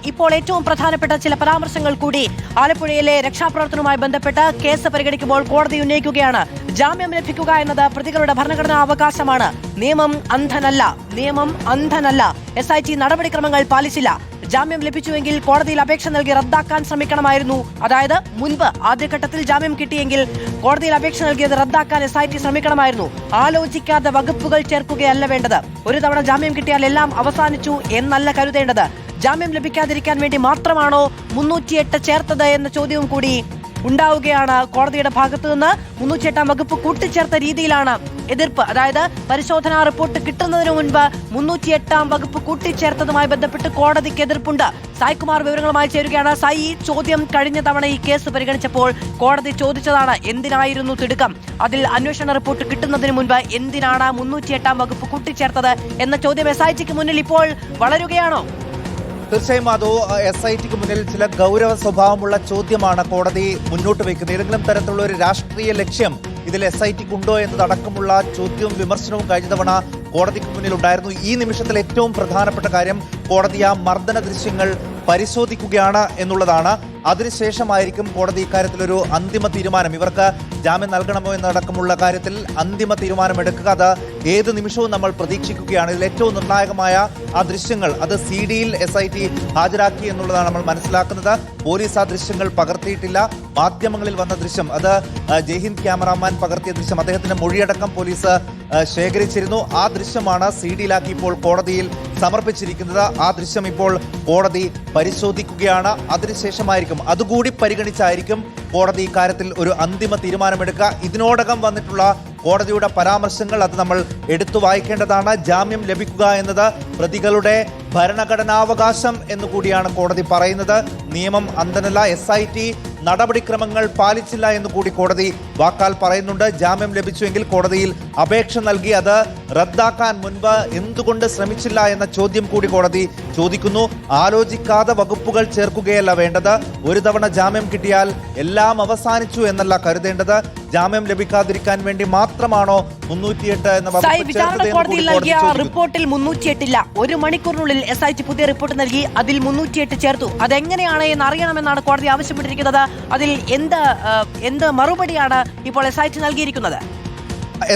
ഇപ്പോൾ ഏറ്റവും പ്രധാനപ്പെട്ട ചില പരാമർശങ്ങൾ കൂടി ആലപ്പുഴയിലെ രക്ഷാപ്രവർത്തനവുമായി ബന്ധപ്പെട്ട് കേസ് പരിഗണിക്കുമ്പോൾ കോടതി ഉന്നയിക്കുകയാണ്. ജാമ്യം ലഭിക്കുക എന്നത് പ്രതികളുടെ ഭരണഘടനാ അവകാശമാണ്. നിയമം അന്ധനല്ല. SIT നടപടിക്രമങ്ങൾ പാലിച്ചില്ല. ജാമ്യം ലഭിച്ചുവെങ്കിൽ കോടതിയിൽ അപേക്ഷ നൽകി റദ്ദാക്കാൻ ശ്രമിക്കണമായിരുന്നു. അതായത് മുൻപ് ആദ്യഘട്ടത്തിൽ ജാമ്യം കിട്ടിയെങ്കിൽ കോടതിയിൽ അപേക്ഷ നൽകിയത് റദ്ദാക്കാൻ SIT ശ്രമിക്കണമായിരുന്നു. ആലോചിക്കാതെ വകുപ്പുകൾ ചേർക്കുകയല്ല വേണ്ടത്. ഒരു തവണ ജാമ്യം കിട്ടിയാൽ എല്ലാം അവസാനിച്ചു എന്നല്ല കരുതേണ്ടത്. ജാമ്യം ലഭിക്കാതിരിക്കാൻ വേണ്ടി മാത്രമാണോ 308 ചേർത്തത് എന്ന ചോദ്യവും കൂടി ഉണ്ടാവുകയാണ് കോടതിയുടെ ഭാഗത്തു നിന്ന്. 308 വകുപ്പ് കൂട്ടിച്ചേർത്ത രീതിയിലാണ് എതിർപ്പ്. അതായത് പരിശോധനാ റിപ്പോർട്ട് കിട്ടുന്നതിന് മുൻപ് 308 വകുപ്പ് കൂട്ടിച്ചേർത്തതുമായി ബന്ധപ്പെട്ട് കോടതിക്ക് എതിർപ്പുണ്ട്. സായ്കുമാർ വിവരങ്ങളുമായി ചേരുകയാണ്. സായി, ചോദ്യം കഴിഞ്ഞ തവണ ഈ കേസ് പരിഗണിച്ചപ്പോൾ കോടതി ചോദിച്ചതാണ് എന്തിനായിരുന്നു തിടുക്കം, അതിൽ അന്വേഷണ റിപ്പോർട്ട് കിട്ടുന്നതിന് മുൻപ് എന്തിനാണ് 308 വകുപ്പ് കൂട്ടിച്ചേർത്തത് എന്ന ചോദ്യം SITക്ക് മുന്നിൽ ഇപ്പോൾ വളരുകയാണോ? തീർച്ചയായും അതോ SITക്ക് മുന്നിൽ ചില ഗൗരവ സ്വഭാവമുള്ള ചോദ്യമാണ് കോടതി മുന്നോട്ട് വയ്ക്കുന്നത്. ഏതെങ്കിലും തരത്തിലുള്ള ഒരു രാഷ്ട്രീയ ലക്ഷ്യം ഇതിൽ SITക്ക് ഉണ്ടോ എന്നതടക്കമുള്ള ചോദ്യവും വിമർശനവും കഴിഞ്ഞ തവണ കോടതിക്ക് മുന്നിൽ ഉണ്ടായിരുന്നു. ഈ നിമിഷത്തിൽ ഏറ്റവും പ്രധാനപ്പെട്ട കാര്യം കോടതി ആ മർദ്ദന ദൃശ്യങ്ങൾ പരിശോധിക്കുകയാണ് എന്നുള്ളതാണ്. അതിനുശേഷമായിരിക്കും കോടതി ഇക്കാര്യത്തിലൊരു അന്തിമ തീരുമാനം, ഇവർക്ക് ജാമ്യം നൽകണമോ എന്നടക്കമുള്ള കാര്യത്തിൽ അന്തിമ തീരുമാനം എടുക്കുക. അത് ഏത് നിമിഷവും നമ്മൾ പ്രതീക്ഷിക്കുകയാണ്. ഇതിൽ ഏറ്റവും നിർണായകമായ ആ ദൃശ്യങ്ങൾ അത് CD-യിൽ SIT ഹാജരാക്കി എന്നുള്ളതാണ് നമ്മൾ മനസ്സിലാക്കുന്നത്. പോലീസ് ആ ദൃശ്യങ്ങൾ പകർത്തിയിട്ടില്ല. മാധ്യമങ്ങളിൽ വന്ന ദൃശ്യം, അത് ജയ്ഹിന്ദ് ക്യാമറാമാൻ പകർത്തിയ ദൃശ്യം, അദ്ദേഹത്തിന്റെ മൊഴിയടക്കം പോലീസ് ശേഖരിച്ചിരുന്നു. ആ ദൃശ്യമാണ് CD-യിലാക്കി ഇപ്പോൾ കോടതിയിൽ സമർപ്പിച്ചിരിക്കുന്നത്. ആ ദൃശ്യം ഇപ്പോൾ കോടതി പരിശോധിക്കുകയാണ്. അതിനുശേഷമായിരിക്കും, അതുകൂടി പരിഗണിച്ചായിരിക്കും കോടതി ഇക്കാര്യത്തിൽ ഒരു അന്തിമ തീരുമാനമെടുക്കുക. ഇതിനോടകം വന്നിട്ടുള്ള കോടതിയുടെ പരാമർശങ്ങൾ അത് നമ്മൾ എടുത്തു വായിക്കേണ്ടതാണ്. ജാമ്യം ലഭിക്കുക എന്നത് പ്രതികളുടെ ഭരണഘടനാവകാശം എന്ന് കൂടിയാണ് കോടതി പറയുന്നത്. നിയമം അന്ധനല്ല. SIT നടപടിക്രമങ്ങൾ പാലിച്ചില്ല എന്ന് കൂടി കോടതി വാക്കാൽ പറയുന്നുണ്ട്. ജാമ്യം ലഭിച്ചുവെങ്കിൽ കോടതിയിൽ അപേക്ഷ നൽകി അത് റദ്ദാക്കാൻ മുൻപ് എന്തുകൊണ്ട് ശ്രമിച്ചില്ല എന്ന ചോദ്യം കൂടി കോടതി ചോദിക്കുന്നു. ആലോചിക്കാതെ വകുപ്പുകൾ ചേർക്കുകയല്ല വേണ്ടത്. ഒരു തവണ ജാമ്യം കിട്ടിയാൽ എല്ലാം അവസാനിച്ചു എന്നല്ല കരുതേണ്ടത്. ജാമ്യം ലഭിക്കാതിരിക്കാൻ വേണ്ടി മാത്രമാണോ 308 എന്ന റിപ്പോർട്ടിൽ 308 ഇല്ല. 1 മണിക്കൂറിനുള്ളിൽ SIT പുതിയ റിപ്പോർട്ട് നൽകി, അതിൽ 308 ചേർത്തു. അതെങ്ങനെയാണ് എന്ന് അറിയണമെന്നാണ് കോടതി ആവശ്യപ്പെട്ടിരിക്കുന്നത്. അതിൽ എന്ത് മറുപടിയാണ് ഇപ്പോൾ SIT നൽകിയിരിക്കുന്നത്?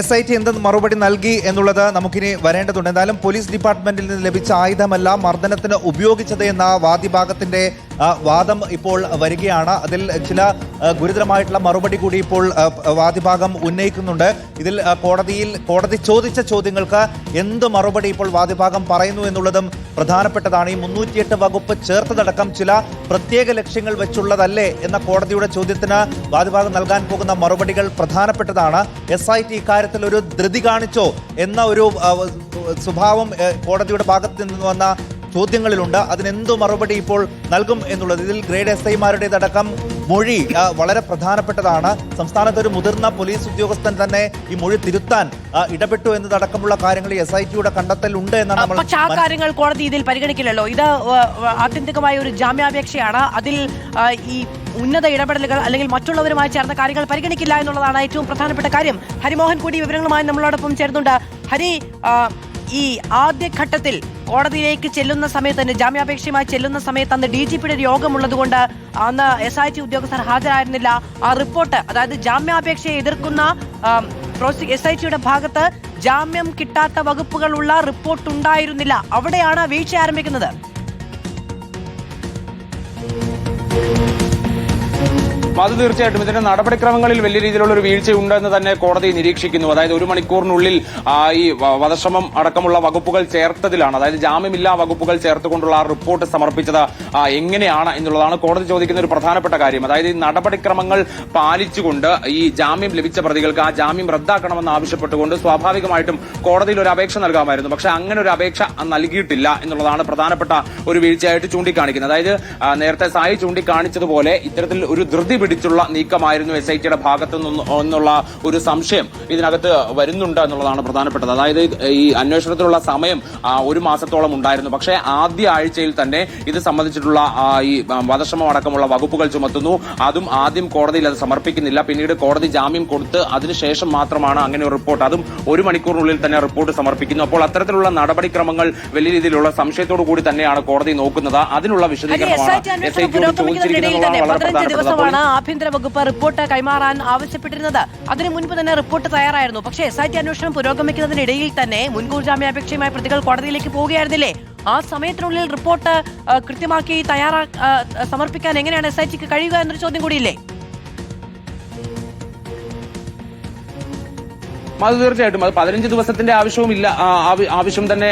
SIT എന്ത് മറുപടി നൽകി എന്നുള്ളത് നമുക്കിനി വരേണ്ടതുണ്ട്. എന്തായാലും പോലീസ് ഡിപ്പാർട്ട്മെന്റിൽ നിന്ന് ലഭിച്ച ആയുധമല്ല മർദ്ദനത്തിന് ഉപയോഗിച്ചത് എന്ന വാദിഭാഗത്തിന്റെ വാദം ഇപ്പോൾ വരികയാണ്. അതിൽ ചില ഗുരുതരമായിട്ടുള്ള മറുപടി കൂടി ഇപ്പോൾ വാദിഭാഗം ഉന്നയിക്കുന്നുണ്ട്. ഇതിൽ കോടതി ചോദിച്ച ചോദ്യങ്ങൾക്ക് എന്ത് മറുപടി ഇപ്പോൾ വാദിഭാഗം പറയുന്നു എന്നുള്ളതും പ്രധാനപ്പെട്ടതാണ്. ഈ 308 വകുപ്പ് ചേർത്തതടക്കം ചില പ്രത്യേക ലക്ഷ്യങ്ങൾ വെച്ചുള്ളതല്ലേ എന്ന കോടതിയുടെ ചോദ്യത്തിന് വാദിഭാഗം നൽകാൻ പോകുന്ന മറുപടികൾ പ്രധാനപ്പെട്ടതാണ്. SIT ഇക്കാര്യത്തിൽ ഒരു ധൃതി കാണിച്ചോ എന്ന ഒരു സ്വഭാവം കോടതിയുടെ ഭാഗത്ത് നിന്ന് വന്ന ചോദ്യങ്ങളിലുണ്ട്. അതിനെന്തു മറുപടി ഇപ്പോൾ നൽകും എന്നുള്ളത്, ഇതിൽ ഗ്രേഡ് SIമാരുടേതടക്കം മൊഴി വളരെ പ്രധാനപ്പെട്ടതാണ്. സംസ്ഥാനത്ത് ഒരു മുതിർന്ന പോലീസ് ഉദ്യോഗസ്ഥൻ തന്നെ ഈ മൊഴി തിരുത്താൻ ഇടപെട്ടു എന്നതടക്കമുള്ള കാര്യങ്ങൾ SITയുടെ കണ്ടെത്തൽ ഉണ്ട് എന്നാണ്. പക്ഷേ ആ കാര്യങ്ങൾ കോടതി ഇതിൽ പരിഗണിക്കില്ലല്ലോ. ഇത് ആത്യന്തികമായ ഒരു ജാമ്യാപേക്ഷയാണ്. അതിൽ ഈ ഉന്നത ഇടപെടലുകൾ അല്ലെങ്കിൽ മറ്റുള്ളവരുമായി ചേർന്ന കാര്യങ്ങൾ പരിഗണിക്കില്ല എന്നുള്ളതാണ് ഏറ്റവും പ്രധാനപ്പെട്ട കാര്യം. ഹരിമോഹൻ കൂടി വിവരങ്ങളുമായി നമ്മളോടൊപ്പം ചേർന്നുണ്ട്. ഹരി, ഈ ആദ്യഘട്ടത്തിൽ കോടതിയിലേക്ക് ചെല്ലുന്ന സമയത്ത് തന്നെ ജാമ്യാപേക്ഷയുമായി ചെല്ലുന്ന സമയത്ത് അന്ന് DGPയുടെ ഒരു യോഗമുള്ളതുകൊണ്ട് അന്ന് SIT ഉദ്യോഗസ്ഥർ ഹാജരായിരുന്നില്ല. ആ റിപ്പോർട്ട്, അതായത് ജാമ്യാപേക്ഷയെ എതിർക്കുന്ന SITയുടെ ഭാഗത്ത് ജാമ്യം കിട്ടാത്ത വകുപ്പുകളുള്ള റിപ്പോർട്ട് ഉണ്ടായിരുന്നില്ല. അവിടെയാണ് വീഴ്ച ആരംഭിക്കുന്നത്. അത് തീർച്ചയായിട്ടും ഇതിന്റെ നടപടിക്രമങ്ങളിൽ വലിയ രീതിയിലുള്ള ഒരു വീഴ്ചയുണ്ട് എന്ന് തന്നെ കോടതി നിരീക്ഷിക്കുന്നു. അതായത് 1 മണിക്കൂറിനുള്ളിൽ ഈ വധശ്രമം അടക്കമുള്ള വകുപ്പുകൾ ചേർത്തതിലാണ്, അതായത് ജാമ്യമില്ലാ വകുപ്പുകൾ ചേർത്തുകൊണ്ടുള്ള ആ റിപ്പോർട്ട് സമർപ്പിച്ചത് എങ്ങനെയാണ് എന്നുള്ളതാണ് കോടതി ചോദിക്കുന്ന ഒരു പ്രധാനപ്പെട്ട കാര്യം. അതായത് ഈ നടപടിക്രമങ്ങൾ പാലിച്ചുകൊണ്ട് ഈ ജാമ്യം ലഭിച്ച പ്രതികൾക്ക് ആ ജാമ്യം റദ്ദാക്കണമെന്ന് ആവശ്യപ്പെട്ടുകൊണ്ട് സ്വാഭാവികമായിട്ടും കോടതിയിൽ ഒരു അപേക്ഷ നൽകാമായിരുന്നു. പക്ഷെ അങ്ങനെ ഒരു അപേക്ഷ നൽകിയിട്ടില്ല എന്നുള്ളതാണ് പ്രധാനപ്പെട്ട ഒരു വീഴ്ചയായിട്ട് ചൂണ്ടിക്കാണിക്കുന്നത്. അതായത് നേരത്തെ സായി ചൂണ്ടിക്കാണിച്ചതുപോലെ ഇത്തരത്തിൽ ഒരു ധൃതി പിടിച്ചുള്ള നീക്കമായിരുന്നു SITയുടെ ഭാഗത്തു നിന്നുള്ള ഒരു സംശയം ഇതിനകത്ത് വരുന്നുണ്ട് എന്നുള്ളതാണ് പ്രധാനപ്പെട്ടത്. അതായത് ഈ അന്വേഷണത്തിലുള്ള സമയം 1 മാസത്തോളം ഉണ്ടായിരുന്നു. പക്ഷേ ആദ്യ ആഴ്ചയിൽ തന്നെ ഇത് സംബന്ധിച്ചിട്ടുള്ള ഈ വധശ്രമം അടക്കമുള്ള വകുപ്പുകൾ ചുമത്തുന്നു. അതും ആദ്യം കോടതിയിൽ അത് സമർപ്പിക്കുന്നില്ല. പിന്നീട് കോടതി ജാമ്യം കൊടുത്ത് അതിനുശേഷം മാത്രമാണ് അങ്ങനെ ഒരു റിപ്പോർട്ട്, അതും 1 മണിക്കൂറിനുള്ളിൽ തന്നെ റിപ്പോർട്ട് സമർപ്പിക്കുന്നു. അപ്പോൾ അത്തരത്തിലുള്ള നടപടിക്രമങ്ങൾ വലിയ രീതിയിലുള്ള സംശയത്തോടു കൂടി തന്നെയാണ് കോടതി നോക്കുന്നത്. അതിനുള്ള വിശദീകരണമാണ് ദിവസമാണ് ആഭ്യന്തര വകുപ്പ് റിപ്പോർട്ട് കൈമാറാൻ ആവശ്യപ്പെട്ടിരുന്നത്. അതിനു മുൻപ് തന്നെ റിപ്പോർട്ട് തയ്യാറായിരുന്നു. പക്ഷേ SIT അന്വേഷണം പുരോഗമിക്കുന്നതിനിടയിൽ തന്നെ മുൻകൂർ ജാമ്യാപേക്ഷയുമായി പ്രതികൾ കോടതിയിലേക്ക് പോവുകയായിരുന്നില്ലേ? ആ സമയത്തിനുള്ളിൽ റിപ്പോർട്ട് കൃത്യമാക്കി സമർപ്പിക്കാൻ എങ്ങനെയാണ് SITക്ക് കഴിയുക എന്നൊരു ചോദ്യം കൂടിയില്ലേ? അത് തീർച്ചയായിട്ടും അത് 15 ദിവസത്തിന്റെ ആവശ്യം തന്നെ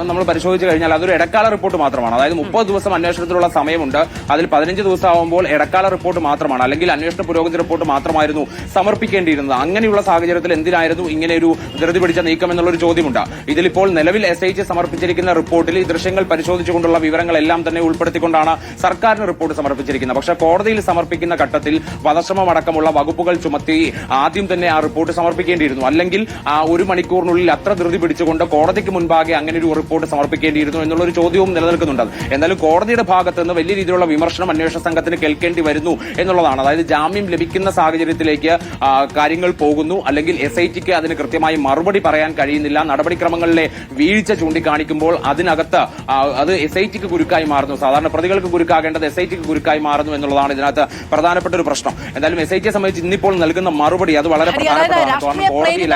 നമ്മൾ പരിശോധിച്ചു കഴിഞ്ഞാൽ അതൊരു ഇടക്കാല റിപ്പോർട്ട് മാത്രമാണ്. അതായത് 30 ദിവസം അന്വേഷണത്തിലുള്ള സമയമുണ്ട്. അതിൽ 15 ദിവസം ആവുമ്പോൾ ഇടക്കാല റിപ്പോർട്ട് മാത്രമാണ്, അല്ലെങ്കിൽ അന്വേഷണ പുരോഗതി റിപ്പോർട്ട് മാത്രമായിരുന്നു സമർപ്പിക്കേണ്ടിയിരുന്നത്. അങ്ങനെയുള്ള സാഹചര്യത്തിൽ എന്തിനായിരുന്നു ഇങ്ങനെ ഒരു ധൃതി പിടിച്ച നീക്കം എന്നുള്ളൊരു ചോദ്യമുണ്ട്. ഇതിലിപ്പോൾ നിലവിൽ SIT സമർപ്പിച്ചിരിക്കുന്ന റിപ്പോർട്ടിൽ ഈ ദൃശ്യങ്ങൾ പരിശോധിച്ചുകൊണ്ടുള്ള വിവരങ്ങളെല്ലാം തന്നെ ഉൾപ്പെടുത്തിക്കൊണ്ടാണ് സർക്കാരിന് റിപ്പോർട്ട് സമർപ്പിച്ചിരിക്കുന്നത്. പക്ഷേ കോടതിയിൽ സമർപ്പിക്കുന്ന ഘട്ടത്തിൽ വധശ്രമം അടക്കമുള്ള വകുപ്പുകൾ ചുമത്തി ആദ്യം തന്നെ ആ റിപ്പോർട്ട് സമർപ്പിക്കേണ്ടിയിരുന്നു. അല്ലെങ്കിൽ 1 മണിക്കൂറിനുള്ളിൽ അത്ര ധൃതി പിടിച്ചുകൊണ്ട് കോടതിക്ക് മുൻപാകെ അങ്ങനെ ഒരു റിപ്പോർട്ട് സമർപ്പിക്കേണ്ടിയിരുന്നു എന്നുള്ളൊരു ചോദ്യവും നിലനിൽക്കുന്നുണ്ട്. എന്നാലും കോടതിയുടെ ഭാഗത്ത് നിന്ന് വലിയ രീതിയിലുള്ള വിമർശനം അന്വേഷണ സംഘത്തിന് കേൾക്കേണ്ടി വരുന്നു എന്നുള്ളതാണ്. അതായത് ജാമ്യം ലഭിക്കുന്ന സാഹചര്യത്തിലേക്ക് കാര്യങ്ങൾ പോകുന്നു, അല്ലെങ്കിൽ SITക്ക് അതിന് കൃത്യമായി മറുപടി പറയാൻ കഴിയുന്നില്ല. നടപടിക്രമങ്ങളിലെ വീഴ്ച ചൂണ്ടിക്കാണിക്കുമ്പോൾ അതിനകത്ത് അത് SITക്ക് കുരുക്കായി മാറുന്നു. സാധാരണ പ്രതികൾക്ക് കുരുക്കാകേണ്ടത് SITക്ക് കുരുക്കായി മാറുന്നു എന്നുള്ളതാണ് ഇതിനകത്ത് പ്രധാനപ്പെട്ട ഒരു പ്രശ്നം. എന്തായാലും SITയെ സംബന്ധിച്ച് ഇന്നിപ്പോൾ നൽകുന്ന മറുപടി അത് വളരെ പ്രധാനപ്പെട്ടതാണ്. കോടതി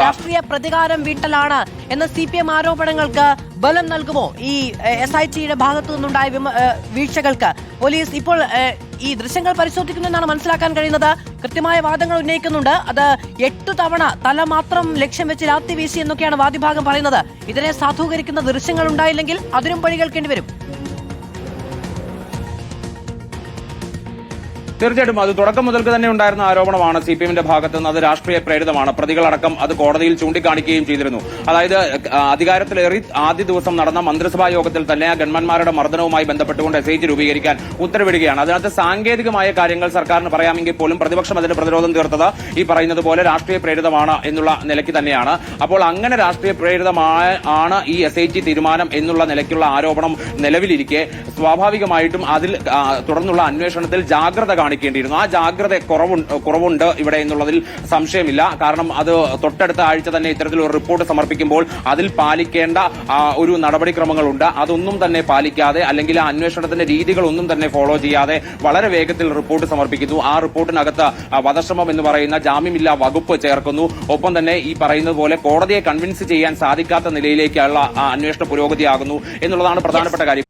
രാഷ്ട്രീയ പ്രതികാരം വീട്ടലാണ് എന്ന CPM ആരോപണങ്ങൾക്ക് ബലം നൽകുമോ ഈ SITയുടെ ഭാഗത്തു നിന്നുണ്ടായ വീഴ്ചകൾക്ക്? പോലീസ് ഇപ്പോൾ ഈ ദൃശ്യങ്ങൾ പരിശോധിക്കുന്നു എന്നാണ് മനസ്സിലാക്കാൻ കഴിയുന്നത്. കൃത്യമായ വാദങ്ങൾ ഉന്നയിക്കുന്നുണ്ട്. അത് 8 തവണ തല മാത്രം ലക്ഷ്യം വെച്ച് രാത്രി വീശി എന്നൊക്കെയാണ് വാദിഭാഗം പറയുന്നത്. ഇതിനെ സാധൂകരിക്കുന്ന ദൃശ്യങ്ങൾ ഉണ്ടായില്ലെങ്കിൽ അതിനും പഴി കേൾക്കേണ്ടി വരും. തീർച്ചയായിട്ടും അത് തുടക്കം മുതൽക്ക് തന്നെ ഉണ്ടായിരുന്ന ആരോപണമാണ് CPMന്റെ ഭാഗത്ത് നിന്ന്. അത് രാഷ്ട്രീയ പ്രേരിതമാണ്. പ്രതികളടക്കം അത് കോടതിയിൽ ചൂണ്ടിക്കാണിക്കുകയും ചെയ്തിരുന്നു. അതായത് അധികാരത്തിലേറി ആദ്യ ദിവസം നടന്ന മന്ത്രിസഭാ യോഗത്തിൽ തന്നെ ഗൺമാന്മാരുടെ മർദ്ദനവുമായി ബന്ധപ്പെട്ടുകൊണ്ട് SIT രൂപീകരിക്കാൻ ഉത്തരവിടുകയാണ്. അതിനകത്ത് സാങ്കേതികമായ കാര്യങ്ങൾ സർക്കാരിന് പറയാമെങ്കിൽ പോലും പ്രതിപക്ഷം അതിന് പ്രതിരോധം തീർത്തത് ഈ പറയുന്നത് പോലെ രാഷ്ട്രീയ പ്രേരിതമാണ് എന്നുള്ള നിലയ്ക്ക് തന്നെയാണ്. അപ്പോൾ അങ്ങനെ രാഷ്ട്രീയ പ്രേരിതമാണ് ഈ SIT തീരുമാനം എന്നുള്ള നിലയ്ക്കുള്ള ആരോപണം നിലവിലിരിക്കെ സ്വാഭാവികമായിട്ടും അതിൽ തുടർന്നുള്ള അന്വേഷണത്തിൽ ജാഗ്രത കാണിക്കേണ്ടിയിരുന്നു. ആ ജാഗ്രത കുറവുണ്ട് ഇവിടെ എന്നുള്ളതിൽ സംശയമില്ല. കാരണം അത് തൊട്ടടുത്ത ആഴ്ച തന്നെ ഇത്തരത്തിലൊരു റിപ്പോർട്ട് സമർപ്പിക്കുമ്പോൾ അതിൽ പാലിക്കേണ്ട ഒരു നടപടിക്രമങ്ങളുണ്ട്. അതൊന്നും തന്നെ പാലിക്കാതെ, അല്ലെങ്കിൽ ആ അന്വേഷണത്തിന്റെ രീതികളൊന്നും തന്നെ ഫോളോ ചെയ്യാതെ വളരെ വേഗത്തിൽ റിപ്പോർട്ട് സമർപ്പിക്കുന്നു. ആ റിപ്പോർട്ടിനകത്ത് വധശ്രമം എന്ന് പറയുന്ന ജാമ്യമില്ലാ വകുപ്പ് ചേർക്കുന്നു. ഒപ്പം തന്നെ ഈ പറയുന്നത് പോലെ കോടതിയെ കൺവിൻസ് ചെയ്യാൻ സാധിക്കാത്ത നിലയിലേക്കുള്ള അന്വേഷണ പുരോഗതിയാകുന്നു എന്നുള്ളതാണ് പ്രധാനപ്പെട്ട കാര്യം.